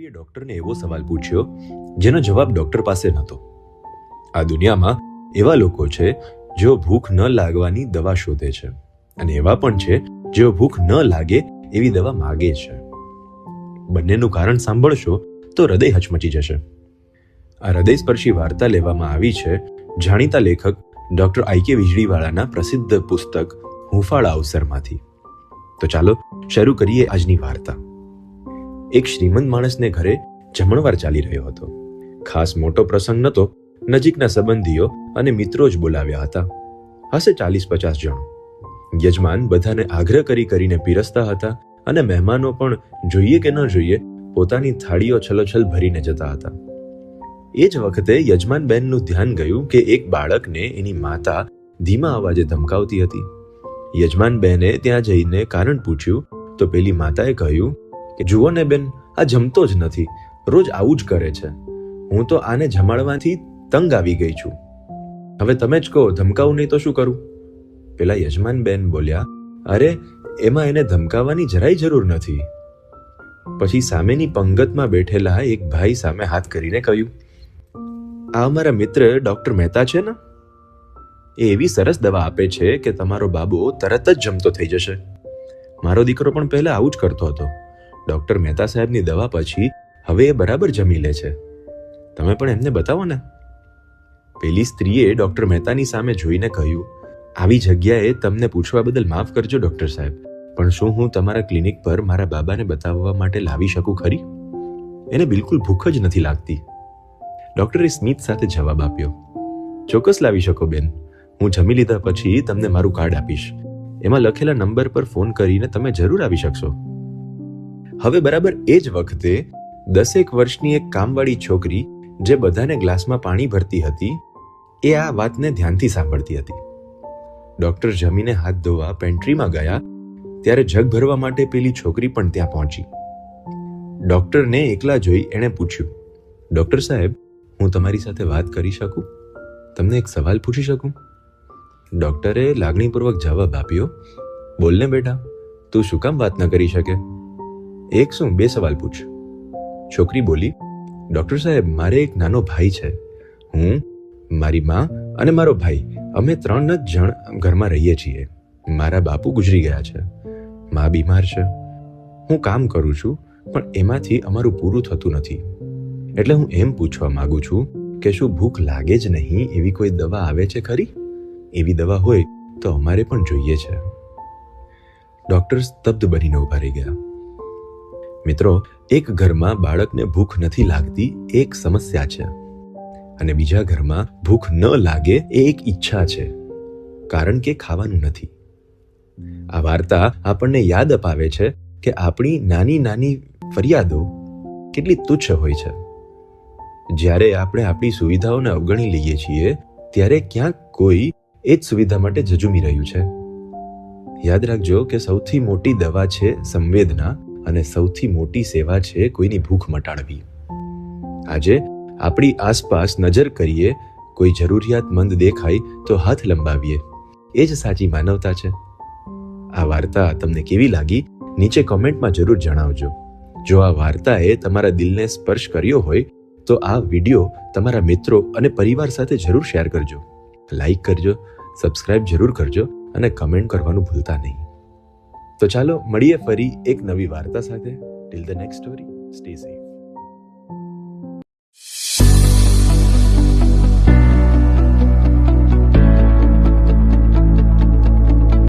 છોકરીએ ડોક્ટરને એવો સવાલ પૂછ્યો જેનો જવાબ ડોક્ટર પાસે નહોતો. આ દુનિયામાં એવા લોકો છે જેઓ ભૂખ ન લાગવાની દવા શોધે છે અને એવા પણ છે જેઓ ભૂખ ન લાગે એવી દવા માગે છે. બંનેનું કારણ સાંભળશો તો હૃદય હચમચી જશે. આ હૃદયસ્પર્શી વાર્તા લેવામાં આવી છે જાણીતા લેખક ડોક્ટર આઈ.કે. વીજળીવાળાના પ્રસિદ્ધ પુસ્તક હૂંફાળા અવસરમાંથી. તો ચાલો શરૂ કરીએ આજની વાર્તા. એક શ્રીમંત માણસને ઘરે જમણવાર ચાલી રહ્યો હતો. ખાસ મોટો પ્રસંગ નહોતો, નજીકના સંબંધીઓ અને મિત્રો જ બોલાવ્યા હતા. હશે 40-50 જણો. યજમાન બધાને આગ્રહ કરીને પીરસતા હતા અને મહેમાનો પણ જોઈએ કે ન જોઈએ પોતાની થાળીઓ છલોછલ ભરીને જતા હતા. એ જ વખતે યજમાન બેનનું ધ્યાન ગયું કે એક બાળકને એની માતા ધીમા અવાજે ધમકાવતી હતી. યજમાન બેને ત્યાં જઈને કારણ પૂછ્યું તો પેલી માતાએ કહ્યું કે જુઓ ને બેન, આ જમતો જ નથી, રોજ આવું જ કરે છે. હું તો આને જમાડવાથી તંગ આવી ગઈ છું. હવે તમે જ કહો, ધમકાવું નહીં તો શું કરું? પેલા યજમાન બેન બોલ્યા, અરે એમાં એને ધમકાવવાની જરાય જરૂર નથી. પછી સામેની પંગતમાં બેઠેલા એક ભાઈ સામે હાથ કરીને કહ્યું, આ અમારા મિત્ર ડોક્ટર મહેતા છે ને, એ એવી સરસ દવા આપે છે કે તમારો બાબો તરત જ જમતો થઈ જશે. મારો દીકરો પણ પહેલા આવું જ કરતો હતો. ડોક્ટર મહેતા સાહેબની દવા પછી હવે એ બરાબર જમી લે છે. તમે પણ એમને બતાવો ને. પેલી સ્ત્રીએ ડોક્ટર મહેતાની સામે જોઈને કહ્યું, આવી જગ્યાએ તમને પૂછવા બદલ માફ કરજો ડોક્ટર સાહેબ, પણ શું હું તમારા ક્લિનિક પર મારા બાબાને બતાવવા માટે લાવી શકું ખરી? એને બિલકુલ ભૂખ જ નથી લાગતી. ડોક્ટરે સ્મિત સાથે જવાબ આપ્યો, ચોક્કસ લાવી શકો બેન. હું જમી લીધા પછી તમને મારું કાર્ડ આપીશ. એમાં લખેલા નંબર પર ફોન કરીને તમે જરૂર આવી શકશો. હવે બરાબર એ જ વખતે 10 વર્ષની એક કામવાળી છોકરી જે બધાને ગ્લાસમાં પાણી ભરતી હતી એ આ વાતને ધ્યાનથી સાંભળતી હતી. ડોક્ટર જમીને હાથ ધોવા પેન્ટ્રીમાં ગયા ત્યારે જગ ભરવા માટે પેલી છોકરી પણ ત્યાં પહોંચી. ડોક્ટરને એકલા જોઈ એણે પૂછ્યું, ડોક્ટર સાહેબ, હું તમારી સાથે વાત કરી શકું? તમને એક સવાલ પૂછી શકું? ડોક્ટરે લાગણીપૂર્વક જવાબ આપ્યો, બોલને બેટા, તું શું કામ વાત ન કરી શકે? એક શું, 2 સવાલ પૂછ. છોકરી બોલી, ડોક્ટર સાહેબ, મારે એક નાનો ભાઈ છે. હું, મારી માં અને મારો ભાઈ, અમે 3 જ જણ ઘરમાં રહીએ છીએ. મારા બાપુ ગુજરી ગયા છે, માં બીમાર છે. હું કામ કરું છું પણ એમાંથી અમારું પૂરું થતું નથી. એટલે હું એમ પૂછવા માંગુ છું કે શું ભૂખ લાગે જ નહીં એવી કોઈ દવા આવે છે ખરી? એવી દવા હોય તો અમારે પણ જોઈએ છે. ડોક્ટર સ્તબ્ધ બનીને ઉભા રહી ગયા. મિત્રો, એક ઘરમાં બાળકને ભૂખ નથી લાગતી એક સમસ્યા છે અને બીજા ઘરમાં ભૂખ ન લાગે એ એક ઈચ્છા છે, કારણ કે ખાવાનું નથી. આ વાર્તા આપણને યાદ અપાવે છે કે આપણી નાની નાની ફરિયાદો કેટલી તુચ્છ હોય છે. જ્યારે આપણે આપણી સુવિધાઓને અવગણી લઈએ છીએ ત્યારે ક્યાંક કોઈ એ જ સુવિધા માટે ઝઝૂમી રહ્યું છે. યાદ રાખજો કે સૌથી મોટી દવા છે સંવેદના અને સૌથી મોટી સેવા છે કોઈની ભૂખ મટાડવી. આજે આપણી આસપાસ નજર કરીએ, કોઈ જરૂરિયાતમંદ દેખાય તો હાથ લંબાવીએ. એ જ સાચી માનવતા છે. આ વાર્તા તમને કેવી લાગી નીચે કોમેન્ટમાં જરૂર જણાવજો. જો આ વાર્તાએ તમારા દિલને સ્પર્શ કર્યો હોય તો આ વિડીયો તમારા મિત્રો અને પરિવાર સાથે જરૂર શેર કરજો. લાઈક કરજો, સબસ્ક્રાઇબ જરૂર કરજો અને કમેન્ટ કરવાનું ભૂલતા નહીં. તો ચાલો મળીએ ફરી એક નવી વાર્તા સાથે. Till the next story, stay safe.